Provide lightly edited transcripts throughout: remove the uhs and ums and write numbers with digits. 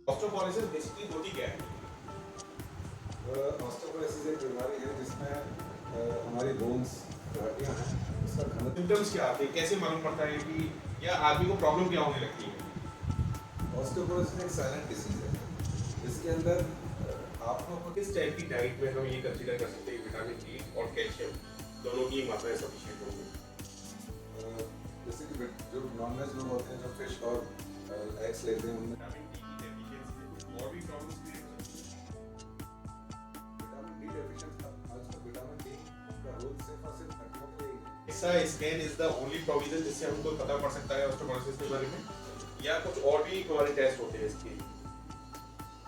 Osteoporosis basically होती क्या है? ऑस्टियोपोरोसिस एक बीमारी है जिसमें हमारी बोन्स जो हड्डियाँ हैं उसका घनत्व। सिम्टम्स क्या आते हैं? कैसे मालूम पड़ता है कि या आदमी को प्रॉब्लम क्या होने लगती है? ऑस्टियोपोरोसिस एक साइलेंट डिसीज है। इसके अंदर आपको किस टाइप की डाइट में हम ये कंसीडर कर सकते हैं विटामिन डी और कैल्शियम दोनों की मात्रा सफिशिएंट होगी? जैसे कि जो नॉनवेज लोग होते हैं जो फिश और एग्स लेते हैं उनमें विटामिन डी की डेफिशिएंसी से और भी प्रॉब्लम्स क्रिएट हो सकती विटामिन डी डेफिशिएंसी आजकल विटामिन डी का रोल सिर्फ और सिर्फ हड्डियों के लिए ही है। है। ऐसा scan is the only provision जिससे हमको पता पड़ सकता है ऑस्टियोपोरोसिस के बारे में, या कुछ और भी हमारे टेस्ट होते हैं इसके?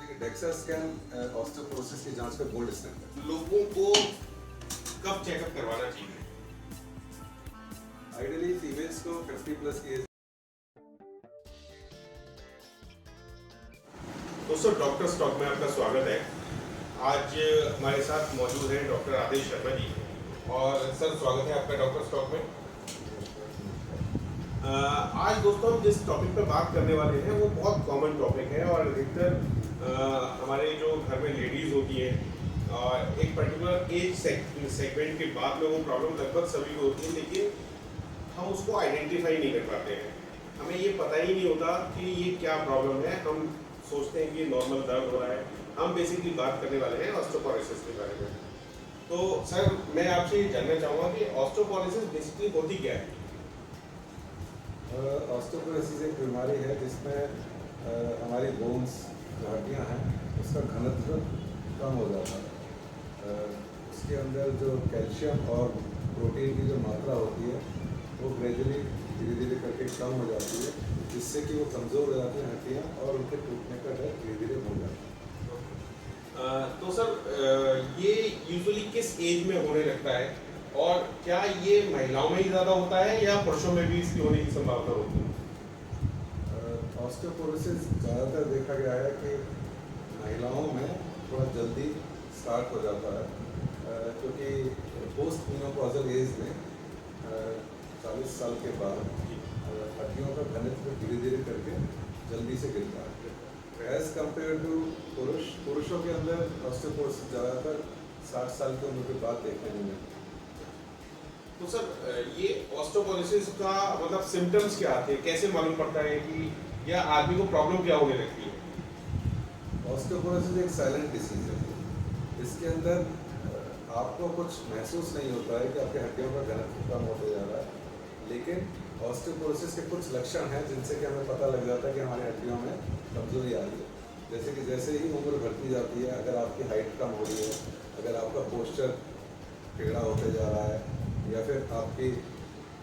देखिए डेक्सा स्कैन ऑस्टियोपोरोसिस की जांच का गोल्ड स्टैंडर्ड है। लोगों को कब चेकअप करवाना चाहिए? आइडियली फीमेल्स को 50 प्लस की एज। दोस्तों, डॉक्टर स्टॉक में आपका स्वागत है। आज हमारे साथ मौजूद हैं डॉक्टर आदेश शर्मा जी। और सर, स्वागत है आपका डॉक्टर स्टॉक में। आज दोस्तों हम जिस टॉपिक पर बात करने वाले हैं वो बहुत कॉमन टॉपिक है और अधिकतर हमारे जो घर में लेडीज़ होती हैं और एक पर्टिकुलर एज सेगमेंट के बाद में वो प्रॉब्लम लगभग सभी को होती है, लेकिन हम उसको आइडेंटिफाई नहीं कर पाते हैं। हमें ये पता ही नहीं होता कि ये क्या प्रॉब्लम है। हम सोचते हैं कि नॉर्मल दर्द हो रहा है। हम बेसिकली बात करने वाले हैं ऑस्टियोपोरोसिस के बारे में। तो सर, मैं आपसे ये जानना चाहूँगा कि ऑस्टियोपोरोसिस बेसिकली होती क्या है? ऑस्टियोपोरोसिस एक बीमारी है जिसमें हमारी बोन्स जो हड्डियाँ हैं उसका घनत्व कम हो जाता है। उसके अंदर जो कैल्शियम और प्रोटीन की जो मात्रा होती है वो ग्रेजुअली धीरे धीरे करके कम हो जाती है, जिससे कि वो कमज़ोर हो जाती हैं हड्डियाँ और उनके टूटने का डर धीरे धीरे बढ़ जाता है। तो सर, ये यूजुअली किस एज में होने लगता है और क्या ये महिलाओं में ही ज़्यादा होता है या पुरुषों में भी इसकी होने की संभावना होती है? ऑस्टियोपोरोसिस ज़्यादातर देखा गया है कि महिलाओं में थोड़ा जल्दी स्टार्ट हो जाता है, क्योंकि पोस्ट मेनोपॉजल एज में 40 साल के बाद हड्डियों का घनत्व धीरे धीरे करके जल्दी से गिरता है एज़ कम्पेयर टू पुरुषों के अंदर ऑस्टियोपोरोसिस ज़्यादातर 60 साल की उम्र के बाद देखने में मिलता है। तो सर, ये ऑस्टियोपोरोसिस का मतलब सिम्टम्स क्या आते हैं? कैसे मालूम पड़ता है कि या आदमी को प्रॉब्लम क्या होने लगती है? ऑस्टियोपोरोसिस एक साइलेंट डिसीज है। इसके अंदर आपको कुछ महसूस नहीं होता है कि आपकी हड्डियों का घनत्व कम होते जा रहा है, लेकिन ऑस्टियोपोरोसिस के कुछ लक्षण हैं जिनसे कि हमें पता लग जाता है कि हमारी हड्डियों में कमजोरी आ रही है। जैसे कि जैसे ही उम्र बढ़ती जाती है, अगर आपकी हाइट कम हो रही है, अगर आपका पोस्चर टेढ़ा होते जा रहा है, या फिर आपकी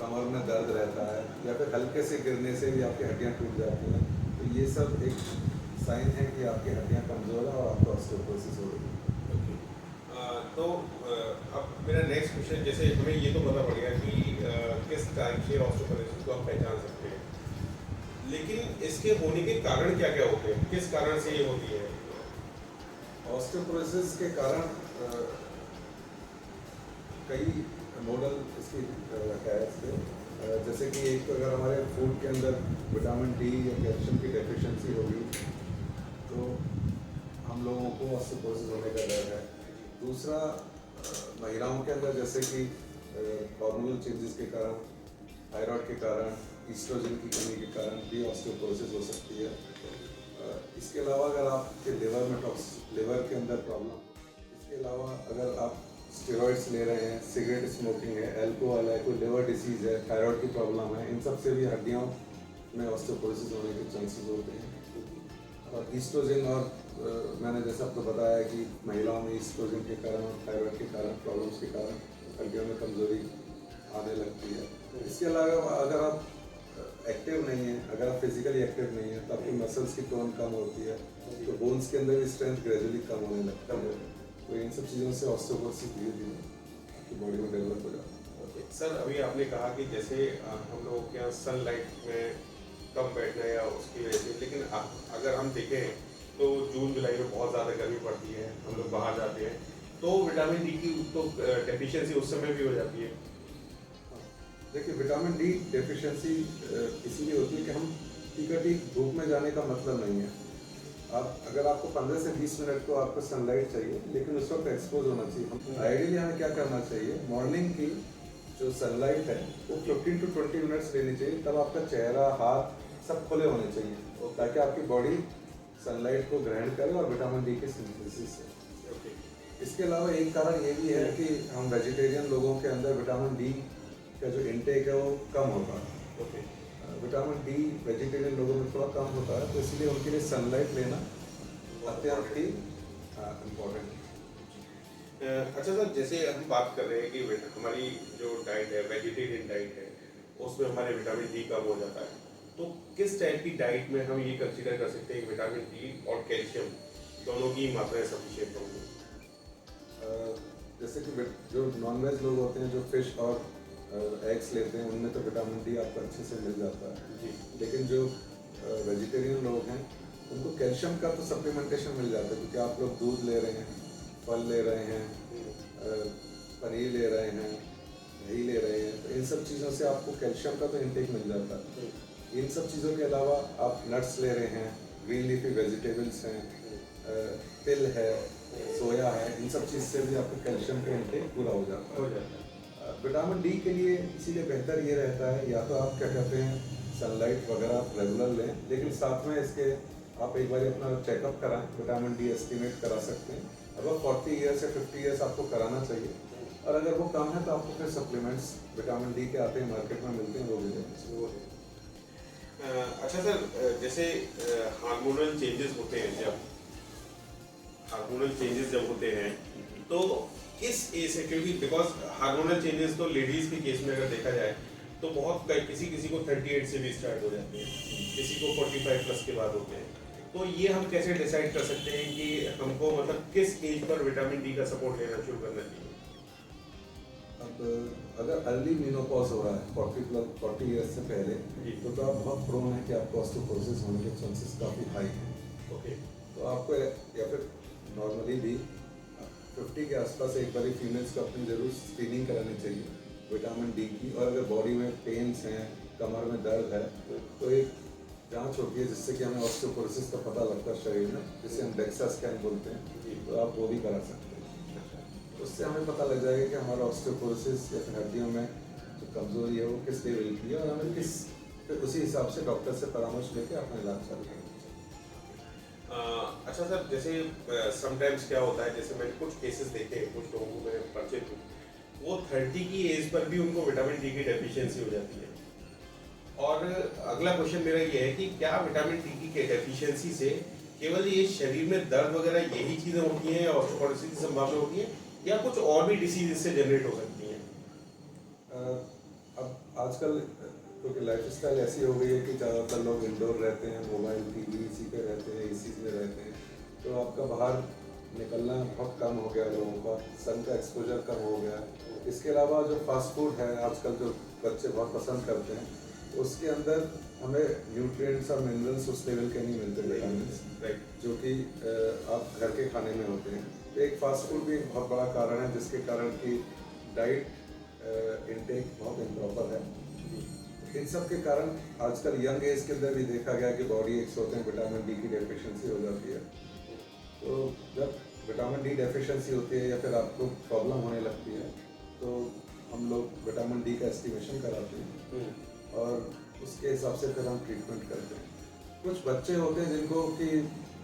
कमर में दर्द रहता है, या फिर हल्के से गिरने से भी आपकी हड्डियाँ टूट जाती हैं, तो ये सब एक साइन है कि आपकी हड्डियाँ कमज़ोर हैं और आपको ऑस्टियोपोरोसिस हो रही है। तो अब मेरा नेक्स्ट क्वेश्चन, जैसे हमें ये तो पता पड़ गया कि किस टाइप से ऑस्टियोपोरोसिस को हम पहचान सकते हैं, लेकिन इसके होने के कारण क्या क्या होते हैं? किस कारण से ये होती है? ऑस्टियोपोरोसिस के कारण कई मॉडल इसकी है इसके, जैसे कि एक तो अगर हमारे फूड के अंदर विटामिन डी या कैल्शियम की डेफिशिएंसी होगी तो हम लोगों को ऑस्टियोपोरोसिस होने का डर है। दूसरा, महिलाओं के अंदर जैसे कि हार्मोनल चेंजेस के कारण, थायराइड के कारण, ईस्ट्रोजन की कमी के कारण भी ऑस्टियोपोरोसिस हो सकती है। इसके अलावा अगर आपके लिवर के अंदर प्रॉब्लम, इसके अलावा अगर आप स्टेरॉइड्स ले रहे हैं, सिगरेट स्मोकिंग है, अल्कोहल है, कोई लिवर डिसीज़ है, थायराइड की प्रॉब्लम है, इन सब से भी हड्डियों में ऑस्टियोपोरोसिस होने के चांसेस होते हैं। और ईस्ट्रोजन और मैंने जैसा आपको बताया कि महिलाओं में ईस्ट्रोजन के कारण और थायराइड के कारण प्रॉब्लम्स के कारण हड्डियों में कमजोरी आने लगती है। इसके अलावा अगर आप एक्टिव नहीं है, अगर आप फिजिकली एक्टिव नहीं है, तो आपकी मसल्स की टोन कम होती है, तो बोन्स के अंदर भी स्ट्रेंथ ग्रेजुअली कम होने लगता है। तो इन सब चीज़ों से ऑस्टियोपोरोसिस धीरे धीरे आपकी बॉडी में डेवलप हो जाता है। ओके सर, अभी आपने कहा कि जैसे हम लोगों के यहाँ सनलाइट में कम बैठना या उसकी वजह से, लेकिन अगर हम देखें तो जून जुलाई में बहुत ज़्यादा गर्मी पड़ती है, हम लोग बाहर जाते हैं तो विटामिन डी की तो डेफिशिएंसी उस समय भी हो जाती है। देखिए, विटामिन डी डेफिशिएंसी इसीलिए होती है कि हम टिकट ही धूप में जाने का मतलब नहीं है। आप अगर आपको 15 से 20 मिनट को आपको सनलाइट चाहिए, लेकिन उस वक्त एक्सपोज होना चाहिए। आइडियली हमें क्या करना चाहिए, मॉर्निंग की जो सनलाइट है वो 15 टू 20 मिनट्स लेनी चाहिए, तब आपका चेहरा, हाथ सब खुले होने चाहिए, ताकि आपकी बॉडी सनलाइट को ग्रहण करे और विटामिन डी की सिंथेसिस हो। इसके अलावा एक कारण ये भी है कि हम वेजिटेरियन लोगों के अंदर विटामिन डी का जो इनटेक है वो कम होता है। विटामिन डी वेजिटेरियन लोगों में थोड़ा कम होता है, तो इसलिए उनके लिए सनलाइट लेना अत्यंत ही इम्पोर्टेंट है। अच्छा सर, जैसे हम बात कर रहे हैं कि हमारी जो डाइट है वेजिटेरियन डाइट है, उसमें हमारे विटामिन डी कम हो जाता है, तो किस टाइप की डाइट में हम ये कंसीडर कर सकते हैं कि विटामिन डी और कैल्शियम दोनों की मात्रा सफिशिएंट होंगी? जैसे कि जो नॉनवेज लोग होते हैं, जो फिश और एग्स लेते हैं, उनमें तो विटामिन डी आपको अच्छे से मिल जाता है जी। लेकिन जो वेजिटेरियन लोग हैं उनको कैल्शियम का तो सप्लीमेंटेशन मिल जाता है, क्योंकि आप लोग दूध ले रहे हैं, फल ले रहे हैं, पनीर ले रहे हैं, दही ले रहे हैं, तो इन सब चीज़ों से आपको कैल्शियम का तो इंटेक मिल जाता है। इन सब चीज़ों के अलावा आप नट्स ले रहे हैं, ग्रीन लीफी वेजिटेबल्स हैं, तिल है, सोया है, इन सब चीज़ से भी आपका कैल्शियम का इंटेक पूरा हो जाता है। विटामिन डी के लिए इसीलिए बेहतर ये रहता है, या तो आप क्या कहते हैं सनलाइट वगैरह आप रेगुलर लें, लेकिन साथ में इसके आप एक बार अपना चेकअप कराएं, विटामिन डी एस्टिमेट करा सकते हैं। अगर 40 ईयर्स या 50 ईयर्स आपको कराना चाहिए, और अगर वो कम है तो आपको फिर सप्लीमेंट्स विटामिन डी के आते हैं, मार्केट में मिलते हैं, वो भी लेना चाहिए। अच्छा सर, जैसे हार्मोनल चेंजेस होते हैं, जब होते हैं तो किस एज से, क्योंकि बिकॉज हार्मोनल चेंजेस तो लेडीज के केस में अगर देखा जाए तो बहुत किसी को 38 से भी स्टार्ट हो जाते हैं, किसी को 45 प्लस के बाद होते हैं, तो ये हम कैसे डिसाइड कर सकते हैं कि हमको मतलब किस एज पर विटामिन डी का सपोर्ट लेना शुरू करना चाहिए? अब अगर अर्ली मेनोपॉज हो रहा है 40 ईयर्स से पहले, तो आप बहुत प्रोन है कि आपको ऑस्टियोपोरोसिस होने के चांसेस काफ़ी हाई हैं। ओके, तो आपको या फिर नॉर्मली भी 50 के आसपास एक बारी फीमेल्स को अपनी जरूर स्क्रीनिंग करानी चाहिए विटामिन डी की। और अगर बॉडी में पेन्स हैं, कमर में दर्द है, तो एक जांच होती है जिससे कि हमें ऑस्टियोपोरोसिस का पता लगता है शरीर में, जिसे हम डेक्सा स्कैन बोलते हैं, तो आप वो भी करा सकते हैं। उससे हमें पता लग जाएगा कि हमारा ऑस्टियोपोरोसिस या फिर हड्डियों में जो कमजोरी है वो किस लेवल की है, और हमें फिर उसी हिसाब से डॉक्टर से परामर्श लेके अपना इलाज चालू करेंगे। अच्छा सर, जैसे समटाइम्स क्या होता है, जैसे मैंने कुछ केसेस देखे हैं, कुछ लोगों को मैं परिचित हूँ, वो 30 की एज पर भी उनको विटामिन डी की डेफिशिएंसी हो जाती है। और अगला क्वेश्चन मेरा ये है कि क्या विटामिन डी की डेफिशिएंसी से केवल ये शरीर में दर्द वगैरह यही चीज़ें होती हैं, ऑस्टियोपोरोसिस की संभावना होती है, या कुछ और भी डिसीज इससे जनरेट हो सकती हैं? अब आजकल क्योंकि लाइफस्टाइल ऐसी हो गई है कि ज़्यादातर लोग इंडोर रहते हैं, मोबाइल टीवी इसी पे रहते हैं, एसी में रहते हैं, तो आपका बाहर निकलना बहुत कम हो गया, लोगों का सन का एक्सपोजर कम हो गया। इसके अलावा जो फास्ट फूड है आजकल जो बच्चे बहुत पसंद करते हैं, उसके अंदर हमें न्यूट्रिएंट्स और मिनरल्स उस लेवल के नहीं मिलते, विटामिन्स, जो कि आप घर के खाने में होते हैं। तो एक फास्ट फूड भी एक बहुत बड़ा कारण है जिसके कारण कि डाइट इनटेक बहुत इम्प्रॉपर है। इन सब के कारण आजकल यंग एज के अंदर भी देखा गया कि बॉडी एक्स होते हैं, विटामिन डी की डेफिशिएंसी हो जाती है। तो जब विटामिन डी डेफिशिएंसी होती है या फिर आपको प्रॉब्लम होने लगती है, तो हम लोग विटामिन डी का एस्टिमेशन कराते हैं और उसके हिसाब से फिर हम ट्रीटमेंट करते हैं। कुछ बच्चे होते हैं जिनको कि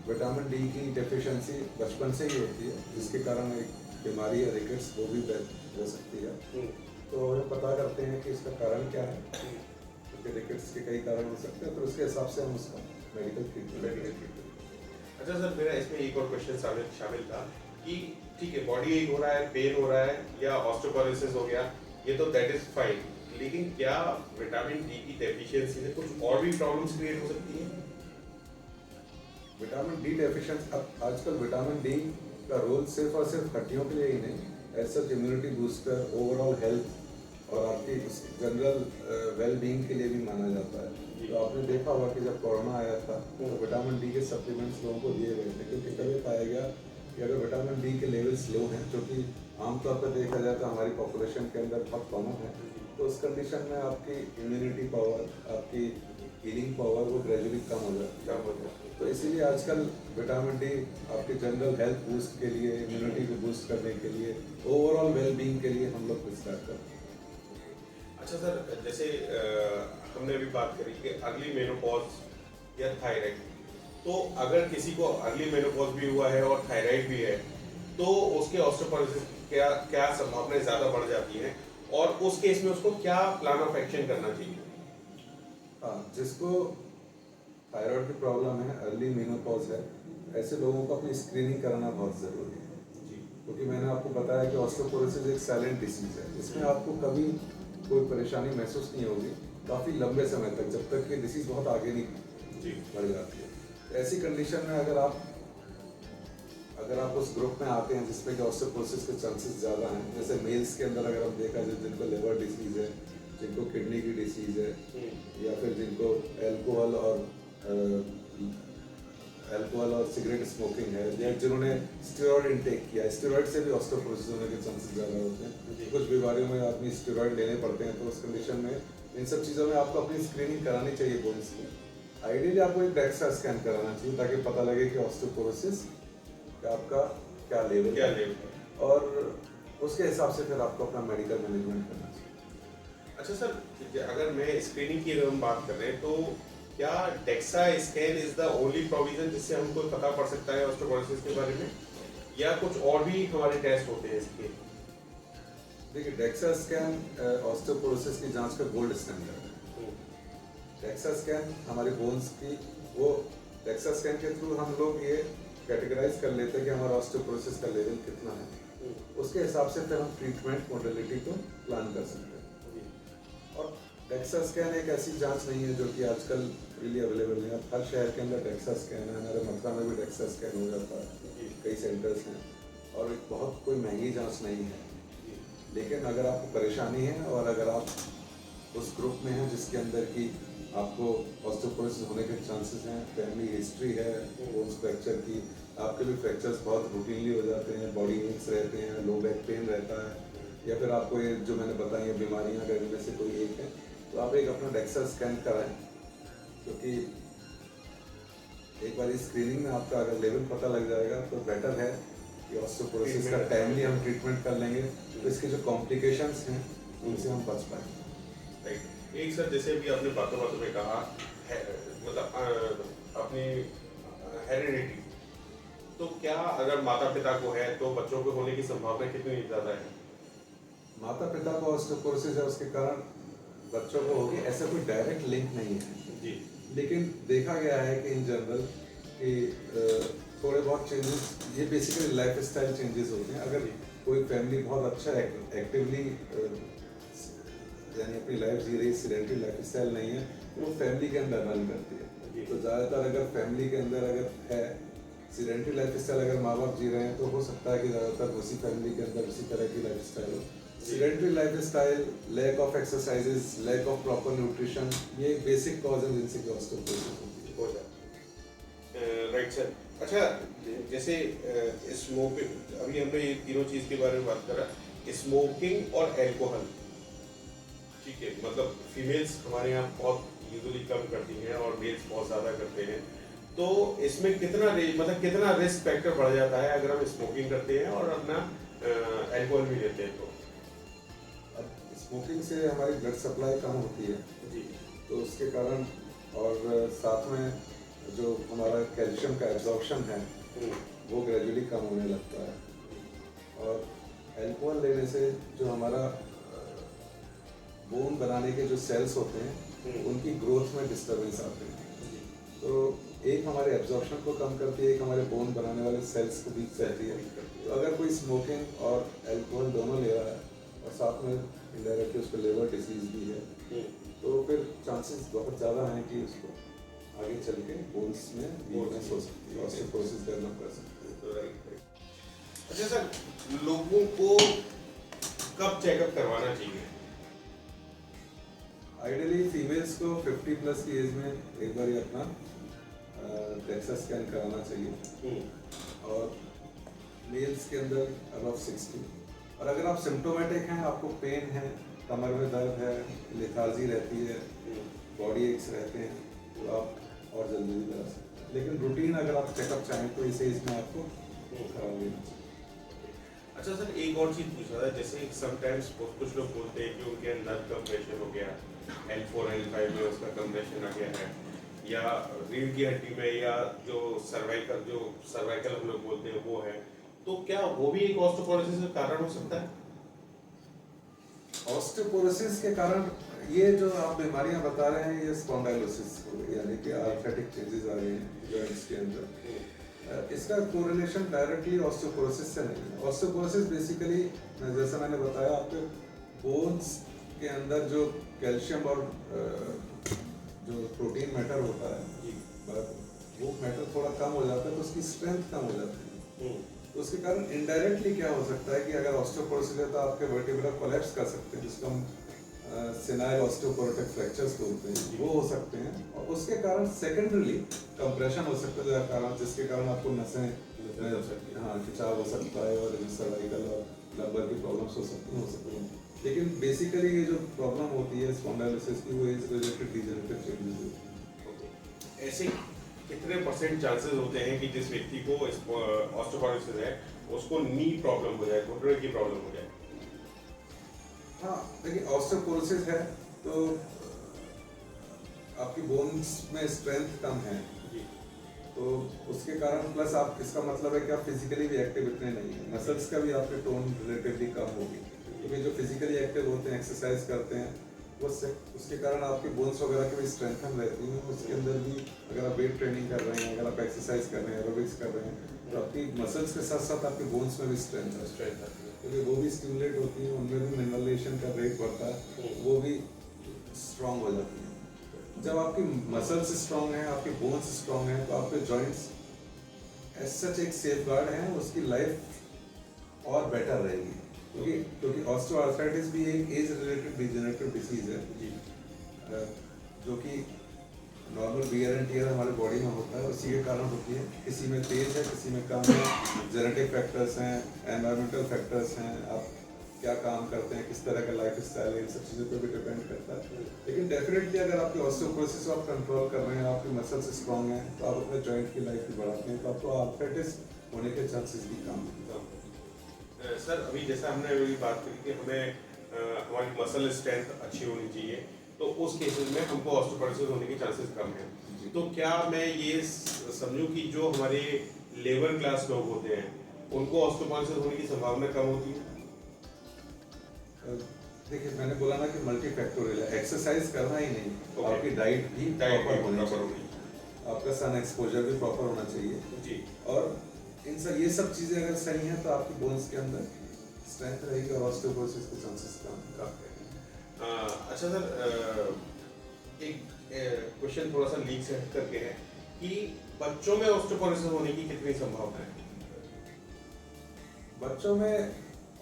विटामिन डी की डेफिशिएंसी बचपन से ही होती है, जिसके कारण एक बीमारी है रिकेट्स, वो भी हो सकती है। तो हम पता करते हैं कि इसका कारण क्या है, क्योंकि रिकेट्स के कई कारण हो सकते हैं, तो उसके हिसाब से हम उसका मेडिकल ट्रीटमेंट। अच्छा सर, मेरा इसमें एक और क्वेश्चन शामिल था कि ठीक है, बॉडी एक हो रहा है, पेन हो रहा है या ऑस्टियोपोरोसिस हो गया, ये तो दैट इज फाइन, लेकिन क्या विटामिन डी की डेफिशिएंसी से कुछ और भी प्रॉब्लम्स क्रिएट हो सकती हैं? विटामिन डी डेफिशिएंसी, अब आजकल विटामिन डी का रोल सिर्फ और सिर्फ हड्डियों के लिए ही नहीं, ऐसा इम्यूनिटी बूस्टर, ओवरऑल हेल्थ और आपकी जनरल वेल बीइंग के लिए भी माना जाता है। तो आपने देखा होगा कि जब कोरोना आया था तो विटामिन डी के सप्लीमेंट्स लोगों को दिए गए थे, क्योंकि तभी पाया गया कि अगर विटामिन डी के लेवल्स लो हैं, जो कि आमतौर पर देखा जाए तो हमारी पॉपुलेशन के अंदर बहुत कॉमन है, तो उस कंडीशन में आपकी इम्यूनिटी पावर, आपकी हीलिंग पावर वो ग्रेजुअली कम हो जाती है। क्या बोलते हैं? तो इसीलिए आजकल विटामिन डी आपके जनरल हेल्थ बूस्ट के लिए, इम्यूनिटी को बूस्ट करने के लिए, ओवरऑल वेलबींग के लिए हम लोग प्रिस्क्राइब करते हैं। अच्छा सर, जैसे हमने अभी बात करी कि अर्ली मेनोपॉज या थायराइड, तो अगर किसी को अर्ली मेनोपॉज भी हुआ है और थायराइड भी है, तो उसके ऑस्टियोपोरोसिस क्या क्या संभावनाएं ज़्यादा बढ़ जाती हैं, और उस केस में उसको क्या प्लान ऑफ एक्शन करना चाहिए? हाँ, जिसको थायराइड की प्रॉब्लम है, अर्ली मेनोपॉज है, ऐसे लोगों को अपनी स्क्रीनिंग कराना बहुत ज़रूरी है। जी। क्योंकि मैंने आपको बताया कि ऑस्टियोपोरोसिस एक साइलेंट डिसीज है, इसमें आपको कभी कोई परेशानी महसूस नहीं होगी काफ़ी लंबे समय तक, जब तक कि डिसीज बहुत आगे नहीं जी। बढ़ जाती है। ऐसी कंडीशन में अगर आप उस ग्रुप में आते हैं जिसमें कि ऑस्टियोपोरोसिस के चांसेस ज़्यादा हैं, जैसे मेल्स के अंदर अगर हम देखा जाए जिनको लिवर डिसीज़ है, जिनको किडनी की डिसीज़ है, या फिर जिनको अल्कोहल और सिगरेट स्मोकिंग है, या जिन्होंने स्टेरॉयड इनटेक किया है, स्टेरॉयड से भी ऑस्टियोपोरोसिस होने के चांसेस ज़्यादा होते हैं। कुछ बीमारियों में आदमी स्टेरॉयड लेने पड़ते हैं, तो उस कंडीशन में इन सब चीज़ों में आपको अपनी स्क्रीनिंग करानी चाहिए बोन्स की। आइडियली आपको एक डेक्सा स्कैन कराना चाहिए ताकि पता लगे कि ऑस्टियोपोरोसिस का आपका क्या लेवल है, और उसके हिसाब से फिर आपको अपना मेडिकल मैनेजमेंट करना चाहिए। अच्छा सर, अगर मैं स्क्रीनिंग की अगर हम बात कर रहे हैं, तो क्या DEXA scan is the only provision जिससे हमको पता पड़ सकता है ऑस्टियोपोरोसिस के बारे में, या कुछ और भी हमारे टेस्ट होते हैं इसके? देखिए, डेक्सा स्कैन ऑस्टियोपोरोसिस की जांच का गोल्ड स्टैंडर्ड है। डेक्सा स्कैन हमारे बोन्स की, वो डेक्सा स्कैन के थ्रू हम लोग ये कैटेगराइज कर लेते हैं कि हमारा ऑस्टियोपोरोसिस का लेवल कितना है, उसके हिसाब से फिर हम ट्रीटमेंट मॉडलिटी को प्लान कर सकते हैं। और डेक्सा स्कैन एक ऐसी जांच नहीं है जो कि आजकल फ्रीली अवेलेबल है। हर शहर के अंदर डेक्सा स्कैन है, हमारे मथुरा में भी डेक्सा स्कैन हो जाता है, कई सेंटर्स हैं, और एक बहुत कोई महंगी जांच नहीं है। लेकिन अगर आपको परेशानी है और अगर आप उस ग्रुप में हैं जिसके अंदर की आपको ऑस्टियोपोरोसिस होने के चांसेस हैं, फैमिली हिस्ट्री है बोन्स फ्रैक्चर की, आपके भी फ्रैक्चर्स बहुत रूटीनली हो जाते हैं, बॉडी नीड्स रहते हैं, लो बैक पेन रहता है, या फिर आपको ये जो मैंने बताई है बीमारियां अगर इनमें से कोई एक है, तो आप एक अपना डेक्सा स्कैन कराएं। क्योंकि एक बार स्क्रीनिंग में आपका अगर लेवल पता लग जाएगा तो बेटर है कि ऑस्टियोपोरोसिस का टाइमली हम ट्रीटमेंट कर लेंगे, तो इसके जो कॉम्प्लिकेशंस हैं उनसे हम बच पाएंगे। राइट। एक सर, जैसे भी आपने बातों बातों में कहा है, मतलब अपनी हेरिडिटी, तो क्या अगर माता पिता को है तो बच्चों को होने की संभावना कितनी ज़्यादा है? माता पिता को ऑस्टियोपोरोसिस है उसके कारण बच्चों को होगी, ऐसा कोई डायरेक्ट लिंक नहीं है जी। लेकिन देखा गया है कि इन जनरल कि थोड़े बहुत चेंजेस, ये बेसिकली लाइफ स्टाइल चेंजेस होते हैं। अगर कोई फैमिली बहुत अच्छा एक्टिवली यानी अपनी लाइफ जी रही, सीडेंटरी लाइफ स्टाइल नहीं है, वो फैमिली के अंदर रन करती है। तो ज़्यादातर अगर फैमिली के अंदर अगर है सीडेंटरी लाइफ स्टाइल, अगर माँ बाप जी रहे हैं, तो हो सकता है कि ज़्यादातर उसी फैमिली के अंदर उसी तरह की लाइफ स्टाइल हो। Sedentary lifestyle, lack of exercises, lack of proper nutrition, ये बेसिक कॉज है जिनसे कि ऑस्टियोपोरोसिस होती है। हो जाता है। Right sir. अच्छा, जैसे स्मोकिंग, अभी हमने ये तीनों चीज़ के बारे में बात करा, स्मोकिंग और एल्कोहल, ठीक है, मतलब फीमेल्स हमारे यहाँ बहुत यूजुअली कम करती हैं और मेल्स बहुत ज़्यादा करते हैं, तो इसमें कितना रिस्क फैक्टर बढ़ जाता है अगर हम स्मोकिंग करते हैं और अपना एल्कोहल भी लेते हैं? तो अब स्मोकिंग से हमारी ब्लड सप्लाई कम होती है जी, तो उसके कारण, और साथ में जो हमारा कैल्शियम का एब्जॉर्प्शन है वो ग्रेजुअली कम होने लगता है। और एल्कोहल लेने से जो हमारा बोन बनाने के जो सेल्स होते हैं उनकी ग्रोथ में डिस्टर्बेंस आते हैं। तो एक हमारे एब्जॉर्प्शन को कम करती है, एक हमारे बोन बनाने वाले सेल्स को वीक करती है। तो अगर कोई स्मोकिंग और एल्कोहल दोनों ले रहा है और साथ में इनडायरेक्टली उसको लिवर डिसीज भी है, तो फिर चांसेस बहुत ज़्यादा हैं कि उसको आगे चल के बोन्स में वीकनेस हो सकती है, ऑस्टियोपोरोसिस डेवलप कर सकती है। तो राइट। अच्छा सर, लोगों को कब चेकअप करवाना चाहिए? आइडियली फीमेल्स को 50 प्लस की एज में एक बार ही अपना डेक्सा स्कैन कराना चाहिए, और मेल्स के अंदर अबव 60। और अगर आप सिम्टोमेटिक हैं, आपको पेन है, कमर में दर्द है, लेथार्जी रहती है, बॉडी एक्स रहते हैं, तो आप और जल्दी भी करा सकते हैं। लेकिन रूटीन अगर आप चेकअप चाहें तो इसे इसमें आपको करा लेना चाहिए। अच्छा सर, एक और चीज़ पूछना था, जैसे समटाइम्स कुछ लोग बोलते हैं कि उनके अंदर कंप्रेशन हो गया, L4 L5 में उसका कंप्रेशन आ गया है, या रीढ़ की हड्डी में, या जो सर्वाइकल हम लोग बोलते हैं वो है, तो क्या वो भी एक ऑस्टियोपोरोसिस का कारण हो सकता है? ऑस्टियोपोरोसिस के कारण ये जो आप बीमारियां बता रहे हैं ये स्पॉन्डाइलोसिस यानी कि आर्थराइटिक चेंजेस आ रहे हैं जॉइंट्स के अंदर। इसका कोरिलेशन डायरेक्टली ऑस्टियोपोरोसिस से नहीं है। ऑस्टियोपोरोसिस बेसिकली जैसा मैंने बताया आपके बोन्स के अंदर जो कैल्शियम और जो प्रोटीन मैटर होता है वो मैटर थोड़ा कम हो जाता है तो उसकी स्ट्रेंथ कम हो जाती है। तो उसके कारण इनडायरेक्टली क्या हो सकता है कि अगर ऑस्टियोपोरोसिस है तो आपके वर्टिब्रा कोलैप्स कर सकते हैं, जिसको हम सेनाइल ऑस्टियोपोरोटिक फ्रैक्चर्स बोलते हैं, वो हो सकते हैं। और उसके कारण सेकेंडरीली कंप्रेशन हो सकता है जिसके कारण आपको नसें खिंचाव हो सकता है और सर्वाइकल और लंबर की प्रॉब्लम्स हो सकती हैं। लेकिन बेसिकली ये जो प्रॉब्लम होती है स्पॉन्डाइलोसिस की वो एज रिलेटेड डिजेनरेटिव चेंजेस होती है। ऐसे कितने परसेंट चांसेस होते हैं कि जिस व्यक्ति को ऑस्टियोपोरोसिस है उसको नी प्रॉब्लम हो जाए, घुटने की प्रॉब्लम हो जाए? हाँ देखिए, ऑस्टियोपोरोसिस है तो आपकी बोन्स में स्ट्रेंथ कम है जी। तो उसके कारण प्लस आप इसका मतलब है कि आप फिजिकली भी एक्टिव इतने नहीं है, मसल्स का भी आपके टोन रिलेटिवली कम होगी क्योंकि जो फिजिकली एक्टिव होते हैं एक्सरसाइज करते हैं उसके कारण आपके बोन्स वगैरह की भी स्ट्रेंथन रहती हैं। उसके अंदर भी अगर आप वेट ट्रेनिंग कर रहे हैं, अगर आप एक्सरसाइज कर रहे हैं, एरोबिक्स कर रहे हैं तो आपकी मसल्स के साथ साथ आपके बोन्स में भी स्ट्रेंथ है क्योंकि वो भी स्टिमुलेट होती हैं, उनमें भी मिनरलेशन का रेट बढ़ता है, वो भी स्ट्रांग हो जाती है। जब आपकी मसल्स स्ट्रांग हैं, आपके बोन्स स्ट्रांग हैं तो आपके जॉइंट्स एज सच एक सेफगार्ड हैं, उसकी लाइफ और बेटर रहेगी क्योंकि ऑस्टियोआर्थराइटिस भी एक एज रिलेटेड डिजेनरेटिव डिसीज है जी। जो कि नॉर्मल वियर एंड टियर हमारे बॉडी में होता है, उसी के कारण होती है। किसी में तेज है, किसी में कम है, जेनेटिक फैक्टर्स हैं, एनवायरमेंटल फैक्टर्स हैं, आप क्या काम करते हैं, किस तरह का लाइफ स्टाइल है, इन सब चीज़ों पर भी डिपेंड करता है। लेकिन डेफिनेटली अगर आपकी ऑस्टियोपोरोसिस को आप कंट्रोल कर रहे हैं, आपकी मसल्स स्ट्रॉन्ग हैं तो आप अपने जॉइंट की लाइफ भी बढ़ाते हैं तो आपको आर्थराइटिस होने के चांसेस भी कम हैं। सर अभी जैसा हमने अभी बात करी कि हमें हमारी मसल स्ट्रेंथ अच्छी होनी चाहिए, तो उस केसेस में हमको ऑस्टियोपोरोसिस होने के चांसेस कम हैं। तो क्या मैं ये समझूं कि जो हमारे लेबर क्लास लोग होते हैं उनको ऑस्टियोपोरोसिस होने की संभावना कम होती है? देखिए मैंने बोला ना कि मल्टीफैक्टोरियल है, एक्सरसाइज करना ही नहीं, आपकी डाइट भी प्रॉपर होनी चाहिए, आपका सन एक्सपोजर भी प्रॉपर होना चाहिए जी। और ये सब चीज़ें अगर सही हैं तो आपकी बोन्स के अंदर स्ट्रेंथ रहेगी और ऑस्टियोपोरोसिस के चांसेस कम हैं। अच्छा सर, एक क्वेश्चन थोड़ा सा लीक से हट करके है कि बच्चों में ऑस्टियोपोरोसिस होने की कितनी संभावना है? बच्चों में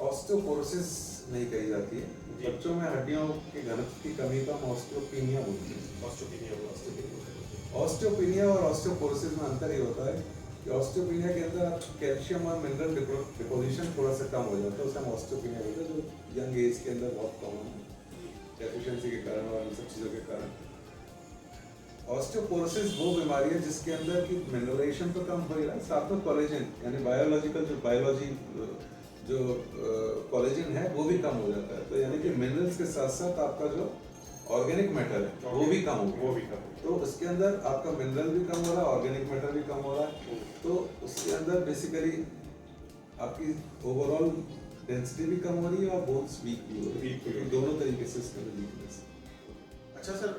ऑस्टियोपोरोसिस नहीं कही जाती है, बच्चों में हड्डियों के घनत्व की कमी को हम ऑस्टियोपेनिया बोलते हैं। ऑस्टियोपेनिया और ऑस्टियोपोरोसिस में अंतर ये होता है कि ऑस्टियोपेनिया के अंदर कैल्शियम और मिनरल डिपोजिशन थोड़ा सा कम हो जाता है, उसे हम ऑस्टियोपेनिया बोलते हैं, जो यंग एज के अंदर बहुत कॉमन है डेफिशिएंसी के कारण और इन सब चीज़ों के कारण। ऑस्टियोपोरोसिस वो बीमारी है जिसके अंदर की मिनरलेशन तो कम हो ही रहा है, साथ में कोलेजन यानी बायोलॉजी जो कोलेजन है वो भी कम हो जाता है। तो यानी कि मिनरल्स के साथ साथ आपका जो ऑर्गेनिक मैटर है वो भी कम हो गया। तो उसके अंदर आपका मिनरल भी कम हो रहा है, ऑर्गेनिक मैटर भी कम हो रहा है, तो उसके अंदर बेसिकली आपकी ओवरऑल डेंसिटी भी कम हो रही है और बोन्स वीक भी हो रही है, दोनों तरीके से इसके अंदर वीकनेस। अच्छा सर,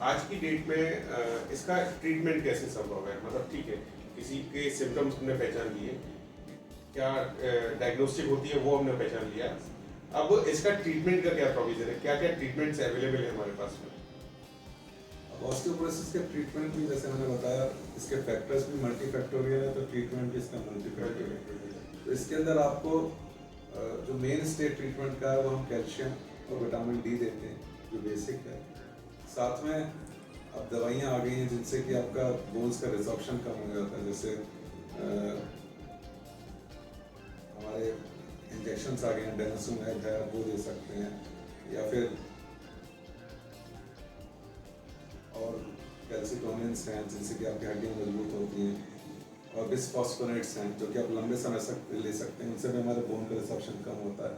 आज की डेट में इसका ट्रीटमेंट कैसे संभव है? मतलब ठीक है, किसी के सिम्टम्स हमने पहचान लिए, क्या डायग्नोस्टिक होती है वो हमने पहचान लिया, अब इसका ट्रीटमेंट का क्या प्रोविजन है, क्या क्या ट्रीटमेंट्स अवेलेबल है हमारे पास में? ऑस्टियोपोरोसिस के ट्रीटमेंट भी जैसे मैंने बताया, इसके फैक्टर्स भी मल्टीफैक्टोरियल है तो ट्रीटमेंट भी इसका मल्टीफैक्टोरियल है। तो इसके अंदर आपको जो मेन स्टेट ट्रीटमेंट का है वो हम कैल्शियम और विटामिन डी देते हैं जो बेसिक है। साथ में अब दवाइयाँ आ गई हैं जिनसे कि आपका बोन्स का रिजॉर्प्शन कम हो जाता है, जैसे हमारे इंजेक्शंस आ गए हैं, डेनिसोमैब है वो दे सकते हैं, या फिर और कैल्सिटोनियंस हैं जिनसे कि आपकी हड्डियाँ मजबूत होती हैं, और बिसफॉस्फोनेट्स हैं जो कि आप लंबे समय तक ले सकते हैं, उनसे भी हमारे बोन का रिसर्प्शन कम होता है।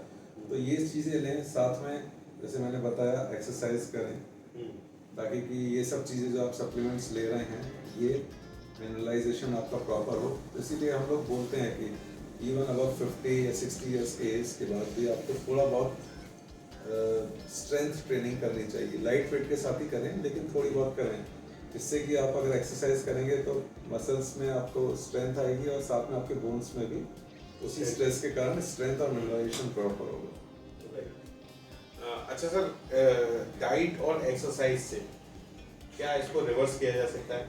तो ये चीज़ें लें, साथ में जैसे मैंने बताया एक्सरसाइज करें, ताकि कि ये सब चीज़ें जो आप सप्लीमेंट्स ले रहे हैं ये मिनरलाइजेशन आपका प्रॉपर हो। तो इसीलिए हम लोग बोलते हैं कि इवन अबव 50 या 60 ईयर्स के एज के बाद भी आपको थोड़ा बहुत स्ट्रेंथ ट्रेनिंग करनी चाहिए। लाइट वेट के साथ ही करें लेकिन थोड़ी बहुत करें, इससे कि आप अगर एक्सरसाइज करेंगे तो मसल्स में आपको स्ट्रेंथ आएगी और साथ में आपके बोन्स में भी उसी स्ट्रेस के कारण स्ट्रेंथ और मिनरलाइजेशन प्रॉपर होगा। अच्छा सर, डाइट और एक्सरसाइज से क्या इसको रिवर्स किया जा सकता है?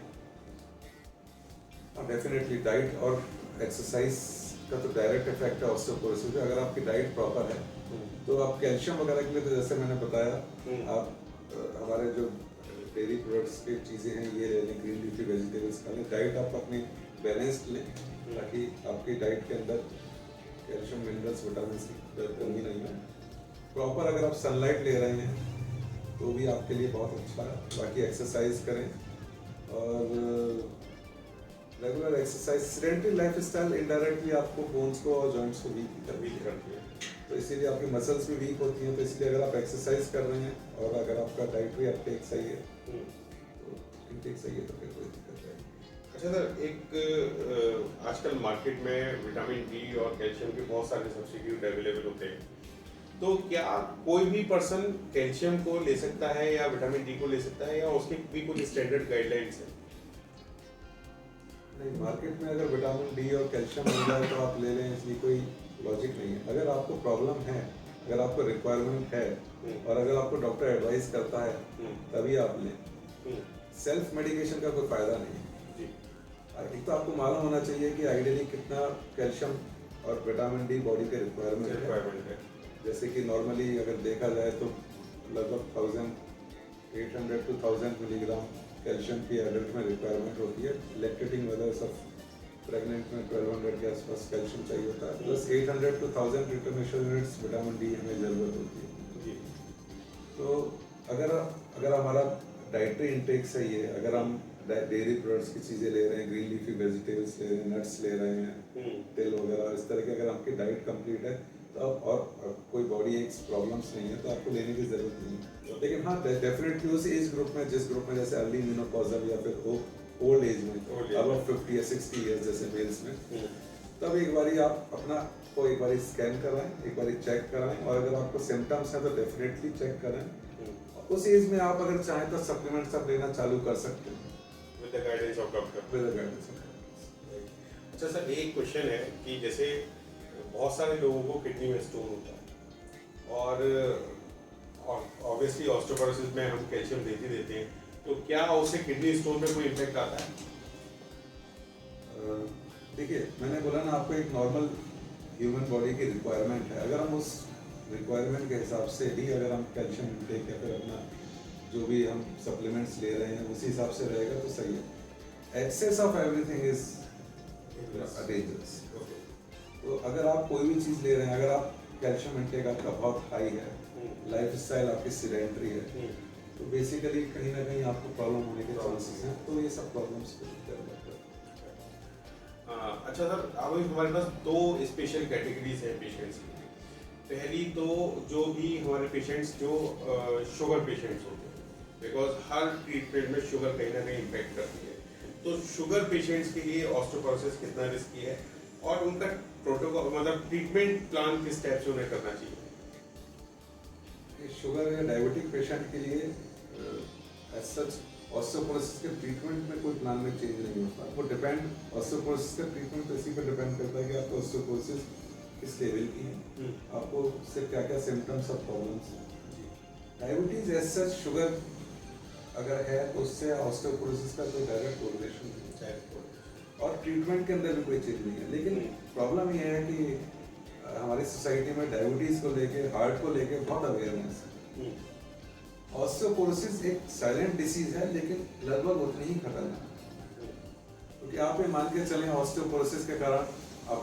डेफिनेटली डाइट और एक्सरसाइज का तो डायरेक्ट इफेक्ट है ऑस्टियोपोरोसिस पे। अगर आपकी डाइट प्रॉपर है तो आप कैल्शियम वगैरह के लिए, तो जैसे मैंने बताया, आप हमारे जो डेयरी प्रोडक्ट्स की चीज़ें हैं ये ले लें, ग्रीन लीफी वेजिटेबल्स खा लें, डाइट आप अपनी बैलेंस्ड लें ताकि आपकी डाइट के अंदर कैल्शियम, मिनरल्स, विटामिन की कमी नहीं हो। प्रॉपर अगर आप सनलाइट ले रहे हैं तो भी आपके लिए बहुत अच्छा है। बाकी एक्सरसाइज करें और regular exercise. Sedentary life style indirectly आपको बोन्स को और जॉइंट्स को वीक करती है, तो इसीलिए आपकी मसल्स भी वीक होती हैं। तो इसलिए अगर आप एक्सरसाइज कर रहे हैं और अगर आपका डाइटरी अपटेक सही है तो इनटेक सही है तो फिर कोई दिक्कत नहीं। अच्छा सर, एक आजकल मार्केट में विटामिन डी और कैल्शियम के बहुत सारे सब्स्टिट्यूट अवेलेबल होते हैं, तो क्या कोई भी पर्सन कैल्शियम को ले सकता है या विटामिन डी को ले सकता है, या उसके भी कुछ स्टैंडर्ड गाइडलाइंस है? नहीं, मार्केट में अगर विटामिन डी और कैल्शियम मिल जाए तो आप ले लें, इसलिए कोई लॉजिक नहीं है। अगर आपको प्रॉब्लम है, अगर आपको रिक्वायरमेंट है और अगर आपको डॉक्टर एडवाइस करता है तभी आप लें। सेल्फ मेडिकेशन का कोई फायदा नहीं है। एक तो आपको मालूम होना चाहिए कि आइडियली कितना कैल्शियम और विटामिन डी बॉडी के रिक्वायरमेंट है। जैसे कि नॉर्मली अगर देखा जाए तो लगभग 1800 to 1000 मिलीग्राम कैल्शियम की एडल्ट में रिक्वायरमेंट होती है। लैक्टेटिंग मदर्स ऑफ प्रेग्नेंट में 1200 के आसपास कैल्शियम चाहिए होता है, plus 800 to 1000 international units vitamin D हमें ज़रूरत होती है। तो अगर हमारा डाइटरी इंटेक सही है, अगर हम डेयरी प्रोडक्ट्स की चीज़ें ले रहे हैं, ग्रीन लीफी वेजिटेबल्स ले रहे हैं, नट्स ले रहे हैं, तिल वगैरह, इस तरह की अगर आपकी डाइट कंप्लीट है तो और कोई बॉडी एक्स प्रॉब्लम्स नहीं है तो आपको लेने की ज़रूरत नहीं है। लेकिन हाँ, डेफिनेटली उस एज ग्रुप में, जिस ग्रुप में जैसे अर्ली मेनोपॉज़ल या फिर ओल्ड एज में अब 50 या 60 ईयर्स जैसे मेल्स में, तब एक बारी आप अपना को एक बारी स्कैन कराएं, एक बारी चेक कराएं, और अगर आपको सिम्टम्स हैं तो डेफिनेटली चेक कराएं। उस एज में आप अगर चाहें तो सप्लीमेंट्स आप लेना चालू कर सकते हैं with the guidance of doctor. अच्छा सर, एक क्वेश्चन है कि जैसे बहुत सारे लोगों को किडनी में स्टोन होता है और ऑब्वियसली ऑस्टियोपोरोसिस में हम कैल्शियम देते हैं, तो क्या उससे किडनी स्टोन में कोई इफेक्ट आता है? देखिए, मैंने बोला ना आपको, एक नॉर्मल ह्यूमन बॉडी की रिक्वायरमेंट है। अगर हम उस रिक्वायरमेंट के हिसाब से ही अगर हम कैल्शियम इंटेक या फिर अपना जो भी हम सप्लीमेंट्स ले रहे हैं उसी हिसाब से रहेगा तो सही है। Excess of everything is dangerous. तो अगर आप कोई भी चीज़ ले रहे हैं, अगर आप कैल्शियम इंटेक आपका बहुत हाई है, लाइफ स्टाइल आपकी सीडेंटरी है, तो बेसिकली कहीं ना कहीं आपको प्रॉब्लम होने के चांसेस हैं। तो ये सब प्रॉब्लम्स को कर सकते हैं। अच्छा सर, अब हमारे पास दो स्पेशल कैटेगरीज हैं पेशेंट्स की। पहली तो जो भी हमारे पेशेंट्स जो शुगर पेशेंट्स होते हैं, बिकॉज हर ट्रीटमेंट में शुगर कहीं ना कहीं इम्पैक्ट करती है, तो शुगर पेशेंट्स के लिए ऑस्टियोपोरोसिस कितना रिस्की है और उनका प्रोटोकॉल, मतलब ट्रीटमेंट प्लान किस टाइप से उन्हें करना चाहिए? शुगर या डायबिटिक पेशेंट के लिए एज सच ऑस्टियोपोरोसिस के ट्रीटमेंट में कोई प्लान में चेंज नहीं होता। वो डिपेंड, ऑस्टियोपोरोसिस का ट्रीटमेंट तो इसी पर डिपेंड करता है कि आपका ऑस्टियोपोरोसिस किस लेवल की है, आपको उससे क्या क्या सिम्टम्स और प्रॉब्लम्स हैं। डायबिटीज एज सच शुगर अगर है तो उससे ऑस्टियोपोरोसिस का कोई डायरेक्ट कोरिलेशन नहीं है, और ट्रीटमेंट के अंदर भी कोई चीज़ नहीं है। लेकिन प्रॉब्लम ये है कि हमारी सोसाइटी में डायबिटीज़ को लेके, हार्ट को लेके बहुत अवेयरनेस है। ऑस्टियोपोरोसिस एक साइलेंट डिसीज है लेकिन लगभग उतनी ही खतरनाक है, क्योंकि आप ये मान के चलें ऑस्टियोपोरोसिस के कारण आप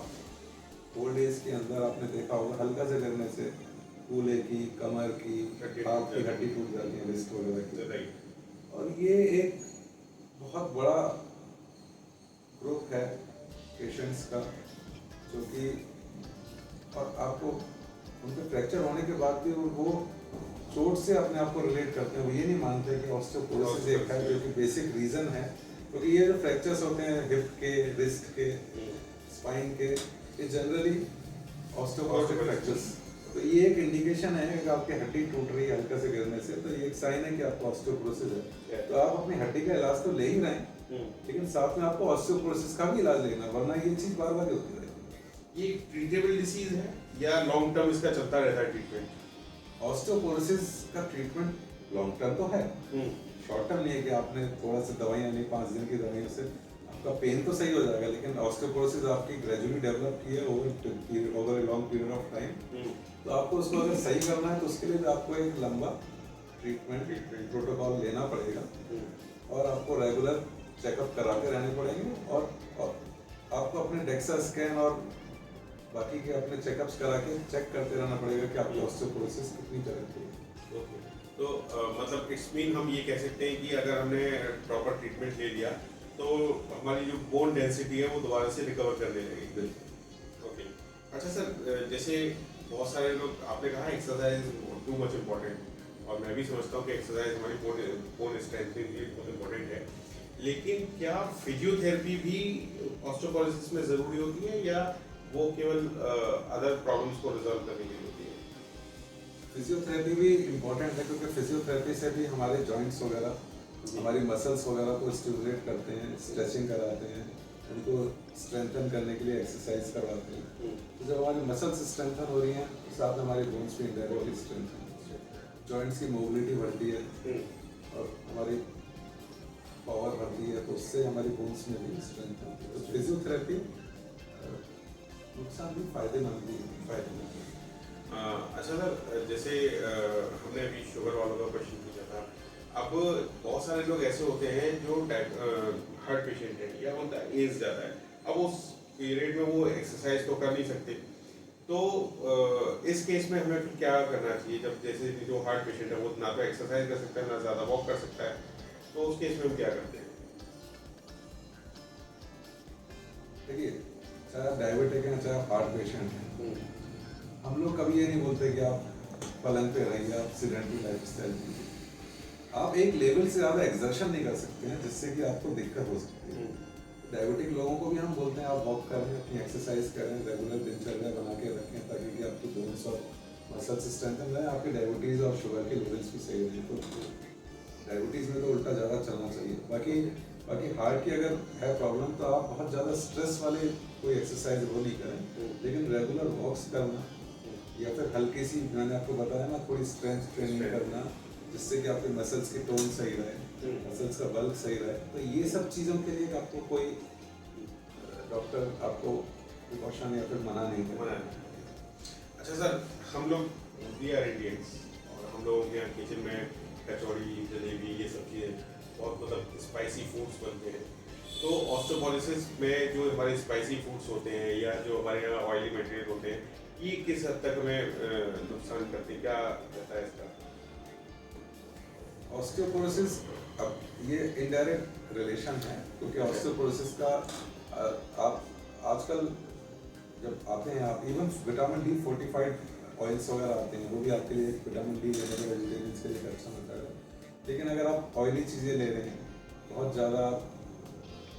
ओल्ड एज के अंदर आपने देखा होगा हल्का से गिरने से कूल्हे की, कमर की, हाथ की हड्डी टूट जाती है, रिस्ट वगैरह की। और ये एक बहुत बड़ा ग्रुप है पेशेंट्स का जो कि, और आपको उनके फ्रैक्चर होने के बाद भी वो चोट से अपने आप को रिलेट करते हैं। वो ये नहीं मानते कि ऑस्टियोपोरोसिस एक है जो कि बेसिक रीज़न है, क्योंकि ये जो फ्रैक्चर्स होते हैं हिप के, रिस्ट के, स्पाइन के, ये जनरली ऑस्टियोपोरोटिक फ्रैक्चर्स, तो ये एक इंडिकेशन है कि आपकी हड्डी टूट रही है हल्का से गिरने से, तो ये एक साइन है कि आपको ऑस्टियोपोरोसिस है। तो आप अपनी हड्डी का इलाज तो ले ही रहे हैं, लेकिन साथ में आपको ऑस्टियोपोरोसिस का भी इलाज लेना, वरना ये चीज़ बार बार होती रहेगी। ये ट्रीटेबल डिसीज है या लॉन्ग टर्म इसका चलता रहता है ट्रीटमेंट? ऑस्टियोपोरोसिस का ट्रीटमेंट लॉन्ग टर्म तो है, शॉर्ट टर्म नहीं है कि आपने थोड़ा सा दवाइयाँ ली 5 दिन की दवाइयों से आपका पेन तो सही हो जाएगा, लेकिन ऑस्टियोपोरोसिस आपकी ग्रेजुअली डेवलप की है over a long period of time. तो आपको उसको अगर सही करना है तो उसके लिए भी आपको एक लंबा ट्रीटमेंट प्रोटोकॉल लेना पड़ेगा, और आपको रेगुलर चेकअप कराते रहने पड़ेंगे, और आपको अपने डेक्सा स्कैन और बाकी के अपने चेकअप्स करा के चेक करते रहना पड़ेगा कि आपकी ऑस्टियोपोरोसिस कितनी चलती है। ओके, तो मतलब इट्स मीन हम ये कह सकते हैं कि अगर हमने प्रॉपर ट्रीटमेंट ले लिया तो हमारी जो बोन डेंसिटी है वो दोबारा से रिकवर करने लगेगी। ओके, अच्छा सर, जैसे बहुत सारे लोग, आपने कहा एक्सरसाइज टू मच इम्पोर्टेंट, और मैं भी समझता हूँ कि एक्सरसाइज हमारी बोन स्ट्रेंथ के लिए बहुत इम्पोर्टेंट है, लेकिन क्या फिजियोथेरेपी भी ऑस्टियोपोरोसिस में ज़रूरी होती है या वो केवल अदर प्रॉब्लम्स को रिजॉल्व करने के लिए होती है? फिजियोथेरेपी भी इम्पोर्टेंट है, क्योंकि फिजियोथेरेपी से भी हमारे जॉइंट्स वगैरह, हमारी मसल्स वगैरह को स्टिमुलेट करते हैं, स्ट्रेचिंग कराते हैं, उनको स्ट्रेंथन करने के लिए एक्सरसाइज करवाते हैं। तो जब हमारी मसल्स स्ट्रेंथन हो रही हैं तो साथ में हमारे बोन्स भी इनडायरेक्टली स्ट्रेंथन होती है, जॉइंट्स की मोबिलिटी बढ़ती है और हमारी पावर बढ़ती है, तो उससे हमारी बोन्स में भी स्ट्रेंथ होती है। तो फिजियोथेरेपी नुकसान भी फायदेमंद भी फायदेमंद है। अच्छा सर, जैसे हमने अभी शुगर वालों का क्वेश्चन पूछा था, अब बहुत सारे लोग ऐसे होते हैं जो हार्ट पेशेंट है या उनका एज ज़्यादा है, अब उस पीरियड में वो एक्सरसाइज तो कर नहीं सकते, तो इस केस में हमें फिर क्या करना चाहिए? जब जैसे जो हार्ट पेशेंट है वो ना तो एक्सरसाइज कर सकता है ना ज़्यादा वॉक कर सकता है, तो उस केस में हम क्या करते हैं? देखिए, चाहे आप डायबिटिक हैं चाहे आप हार्ट पेशेंट हैं, हम लोग कभी ये नहीं बोलते कि आप पलंग पे रहिए, आप सीडेंटरी लाइफ स्टाइल कीजिए। आप एक लेवल से ज़्यादा एक्सर्शन नहीं कर सकते हैं जिससे कि आपको दिक्कत हो सकती है। डायबिटिक लोगों को भी हम बोलते हैं आप वॉक करें, अपनी एक्सरसाइज करें, रेगुलर दिनचर्या बना के रखें ताकि कि आपकी बोन्स और मसल्स स्ट्रेंथन रहे, आपके डायबिटीज़ और शुगर के लेवल्स भी सही रहें। तो डायबिटीज़ में तो उल्टा ज़्यादा चलना चाहिए। बाकी हार्ट की अगर है प्रॉब्लम तो आप बहुत ज़्यादा स्ट्रेस वाले कोई एक्सरसाइज वो नहीं करें, लेकिन रेगुलर वॉक्स करना या फिर हल्की सी, मैंने आपको बताया ना, थोड़ी स्ट्रेंथ ट्रेनिंग करना जिससे कि आपके मसल्स की टोन सही रहे, मसल्स का बल्क सही रहे। तो ये सब चीज़ों के लिए आपको कोई डॉक्टर आपको प्रिकॉशन या फिर मना नहीं करेगा। अच्छा सर, हम लोग वी आर इंडियंस और हम लोगों के यहाँ किचन में कचौड़ी, जलेबी, ये सब चीज़ें बहुत मतलब स्पाइसी फूड्स बनते हैं, तो ऑस्टियोपोरोसिस में जो हमारे स्पाइसी फूड्स होते हैं या जो हमारे यहाँ ऑयली मटेरियल होते हैं, ये किस हद तक हमें नुकसान करते हैं? क्या रहता है इसका? ऑस्टियोपोरोसिस, अब ये इनडायरेक्ट रिलेशन है, क्योंकि ऑस्टियोपोरोसिस का आप आजकल जब आते हैं, आप even vitamin D fortified oils वगैरह आते हैं, वो भी आपके लिए विटामिन डी लेने के वेजिटेरियंस के लिए अच्छा होता है। लेकिन अगर आप ऑयली चीज़ें ले रहे हैं, बहुत ज़्यादा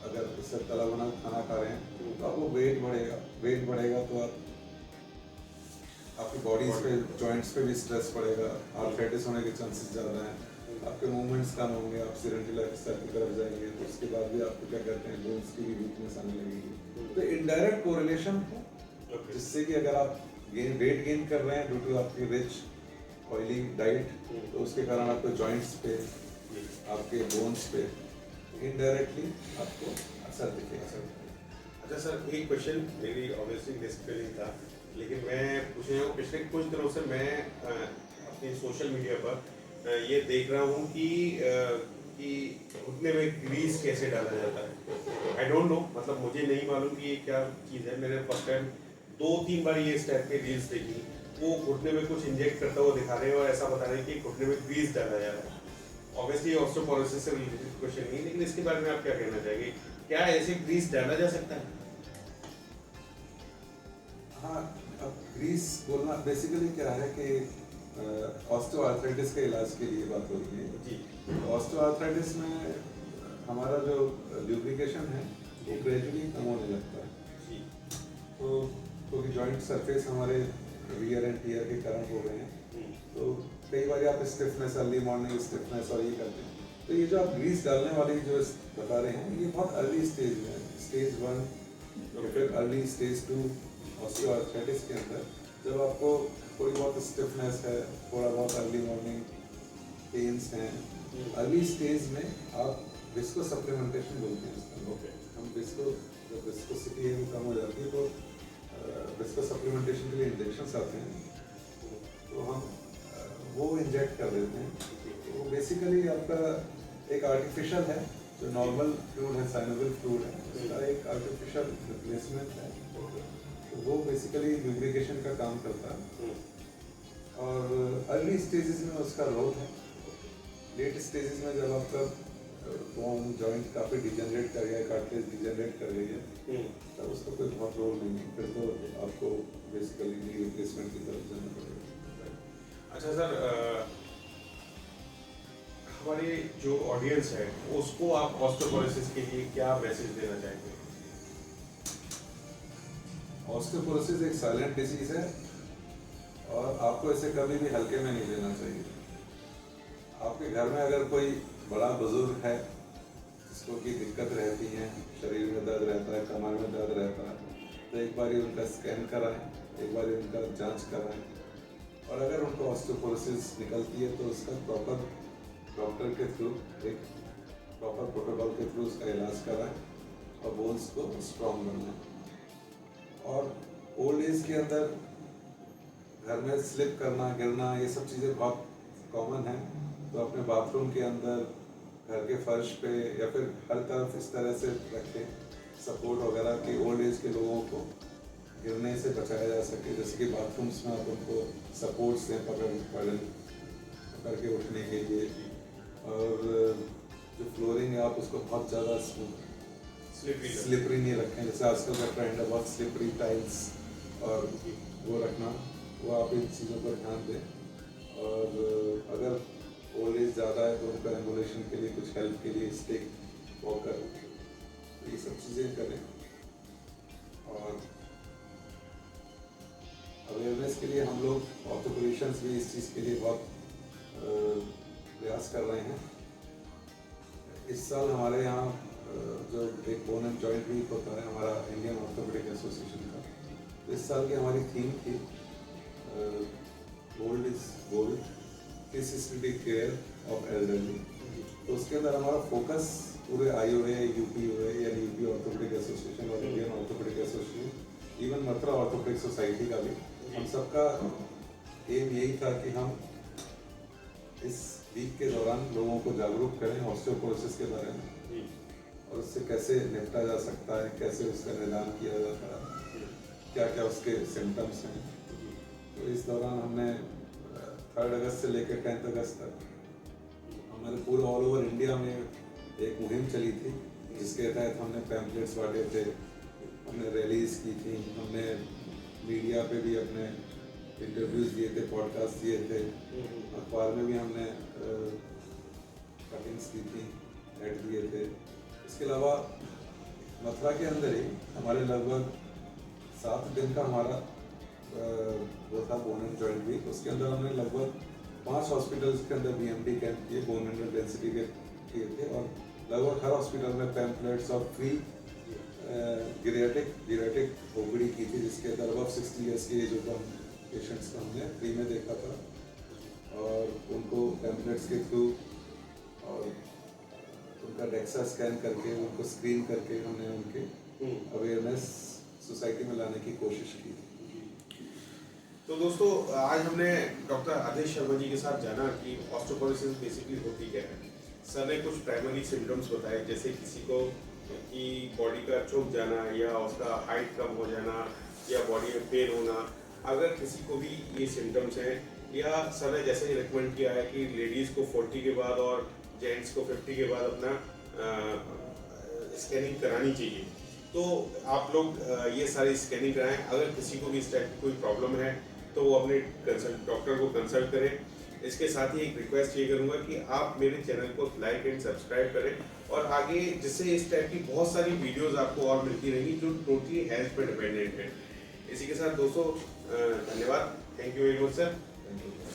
अगर इससे तला बना खाना खा रहे हैं तो आपको वेट बढ़ेगा तो आपकी बॉडीज पे, जॉइंट्स पे भी स्ट्रेस पड़ेगा, आर्थराइटिस होने के चांसेस ज़्यादा हैं, आपके मूवमेंट्स कम होंगे, आप सीडेंटरी लाइफस्टाइल की तरफ जाएंगे, तो उसके बाद भी आपको क्या कहते हैं, बोन्स की भी वीकनेस आने लगेगी। तो इनडायरेक्ट कोरिलेशन है, जिससे कि अगर आप वेट गेन कर रहे हैं ड्यू टू आपकी रिच ऑयली डाइट, तो उसके कारण आपके जॉइंट्स पे, आपके बोन्स पे इनडायरेक्टली आपको असर दिखेगा। अच्छा सर, एक क्वेश्चन मेरी ऑब्वियसली लिस्ट पे नहीं था, लेकिन मैं पूछने हूँ, पिछले कुछ दिनों से मैं अपने सोशल मीडिया पर ये देख रहा हूँ कि घुटने में ग्रीस कैसे डाला जाता है। आई डोंट नो, मतलब मुझे नहीं मालूम कि ये क्या चीज़ है। मैंने फर्स्ट टाइम 2-3 बार ये इस टाइप के रील्स देखी, वो घुटने में कुछ इंजेक्ट करता हुआ दिखा रहे हैं और ऐसा बता रहे हैं कि घुटने में ग्रीस डाला जा रहा है। ऑब्वियसली ऑस्टियोपोरोसिस से रिलेटेड क्वेश्चन नहीं, लेकिन इसके बारे में आप क्या कहना चाहेंगे? क्या ऐसे ग्रीस डाला जा सकता है? हाँ, अब ग्रीस बोलना बेसिकली क्या है कि ऑस्टियोआर्थराइटिस के इलाज के लिए बात हो रही है जी। ऑस्टियोआर्थराइटिस में हमारा जो ल्यूब्रिकेशन है वो ग्रेजुअली कम होने लगता है। जी। तो क्योंकि जॉइंट सरफेस हमारे वियर एंड टियर के कारण हो गए हैं, तो कई बार आप स्टिफनेस, अर्ली मॉर्निंग स्टिफनेस और ये करते हैं। तो ये जो आप ग्रीस डालने वाली जो बता रहे हैं, ये बहुत अर्ली स्टेज में है, स्टेज 1 या फिर अर्ली स्टेज 2 ऑस्टियोआर्थराइटिस के अंदर जब आपको थोड़ी बहुत स्टिफनेस है, थोड़ा बहुत अर्ली मॉर्निंग पेन्स हैं, अर्ली स्टेज में आप विस्को सप्लीमेंटेशन बोलते हैं इसका। ओके। हम विस्को, जब विस्कोसिटी है वो कम हो जाती है तो विस्को सप्लीमेंटेशन के लिए इंजेक्शंस आते हैं, तो हम वो इंजेक्ट कर देते हैं। तो वो बेसिकली आपका एक आर्टिफिशियल है, जो नॉर्मल फ्लूइड है, साइनोवियल फ्लूइड है, उसका एक आर्टिफिशियल रिप्लेसमेंट है। तो वो बेसिकली ल्यूब्रिकेशन का काम करता है और अर्ली स्टेजेस में उसका रोल है। लेट स्टेजेस में जब आपका बोन जॉइंट काफ़ी डिजेनरेट कर गया है, कार्टिलेज डिजेनरेट कर गई है, तब उसका कोई बहुत रोल नहीं है, फिर तो आपको बेसिकली नी रिप्लेसमेंट की तरफ जाना पड़ेगा। अच्छा सर, हमारे जो ऑडियंस है उसको आप ऑस्टियोपोरोसिस के लिए क्या मैसेज देना चाहेंगे? ऑस्टियोपोरोसिस एक साइलेंट डिजीज है और आपको इसे कभी भी हल्के में नहीं लेना चाहिए। आपके घर में अगर कोई बड़ा बुजुर्ग है जिसको की दिक्कत रहती है, शरीर में दर्द रहता है, कमर में दर्द रहता है, तो एक बार उनका स्कैन कराएं, एक बार उनका जांच कराएं, और अगर उनको ऑस्टियोपोरोसिस निकलती है तो उसका प्रॉपर डॉक्टर के थ्रू, एक प्रॉपर प्रोटोकॉल के थ्रू उसका इलाज कराएं और बोन्स को स्ट्रॉन्ग बनाएं। और ओल्ड एज के अंदर घर में स्लिप करना, गिरना, ये सब चीज़ें बहुत कॉमन है, तो अपने बाथरूम के अंदर, घर के फर्श पे या फिर हर तरफ इस तरह से रखें सपोर्ट वगैरह कि ओल्ड एज के लोगों को गिरने से बचाया जा सके। जैसे कि बाथरूम्स में आप उनको सपोर्ट्स दें पकड़ के उठने के लिए, और जो फ्लोरिंग है आप उसको बहुत ज़्यादा स्लिपरी नहीं रखें। जैसे आजकल का ट्रेंड है बहुत स्लिपरी टाइल्स और वो रखना, वो आप इन चीज़ों पर ध्यान दें। और अगर ओल्ड एज ज़्यादा है तो उनका एम्बुलेशन के लिए, कुछ हेल्प के लिए स्टिक, वॉकर, ये सब चीज़ें करें। और अवेयरनेस के लिए हम लोग ऑर्थोपेडिशियंस भी इस चीज़ के लिए बहुत प्रयास कर रहे हैं। इस साल हमारे यहाँ जो एक बोन एंड जॉइंट वीक होता है हमारा इंडियन ऑर्थोपेडिक एसोसिएशन का, तो इस साल की हमारी थीम थी ओल्ड इज गोल्ड, किसिस्टेटिक केयर ऑफ एल्डरली। तो उसके अंदर हमारा फोकस पूरे IOA, UPOA यानी यूपी ऑर्थोपेडिक एसोसिएशन और Indian orthopaedic association, even Mathura orthopaedic society का भी, हम सबका एम यही था कि हम इस वीक के दौरान लोगों को जागरूक करें ऑस्टियोपोरोसिस के बारे में और उससे कैसे निपटा जा सकता है, कैसे उसका निदान किया जाता है, क्या क्या उसके सिम्टम्स हैं। तो इस दौरान हमने 3 अगस्त से लेकर 10 अगस्त तक हमारे पूरे ऑल ओवर इंडिया में एक मुहिम चली थी, जिसके तहत हमने पैम्पलेट्स बांटे थे, हमने रैलीज की थी, हमने मीडिया पे भी अपने इंटरव्यूज़ दिए थे, पॉडकास्ट दिए थे, अखबार में भी हमने कटिंग्स दी थी, ऐड दिए थे। इसके अलावा मथुरा के अंदर ही हमारे लगभग 7 दिन का हमारा वो था बोन एंड जॉइंट वीक। उसके अंदर हमने लगभग 5 हॉस्पिटल्स के अंदर BMD कैंप किए, बोन मिनरल डेंसिटी के किए थे, और लगभग हर हॉस्पिटल में पैम्पलेट्स और फ्री जीरेटिक OPD की थी, जिसके अंदर अब 60 ईयर्स की एज होगा पेशेंट्स को हमने फ्री में देखा था, और उनको पैम्पलेट्स के थ्रू और उनका डेक्सा स्कैन करके, उनको स्क्रीन करके हमने उनके अवेयरनेस सोसाइटी में लाने की कोशिश की। तो दोस्तों, आज हमने डॉक्टर आदेश शर्मा जी के साथ जाना कि ऑस्टियोपोरोसिस बेसिकली होती क्या है। सर ने कुछ प्राइमरी सिम्टम्स बताए, जैसे किसी को कि बॉडी का चुभ जाना या उसका हाइट कम हो जाना या बॉडी में पेन होना। अगर किसी को भी ये सिम्टम्स हैं, या सर ने जैसे ही रिकमेंड किया है कि लेडीज़ को 40 के बाद और जेंट्स को 50 के बाद अपना स्कैनिंग करानी चाहिए। तो आप लोग ये सारी स्कैनिंग कराएं। अगर किसी को भी इस टाइप की कोई प्रॉब्लम है तो वो अपने डॉक्टर को कंसल्ट करें। इसके साथ ही एक रिक्वेस्ट ये करूँगा कि आप मेरे चैनल को लाइक एंड सब्सक्राइब करें और आगे जिससे इस टाइप की बहुत सारी वीडियोस आपको और मिलती रहेंगी जो टोटली हेल्थ पर डिपेंडेंट है। इसी के साथ दोस्तों धन्यवाद। Thank you very much sir. Thank you.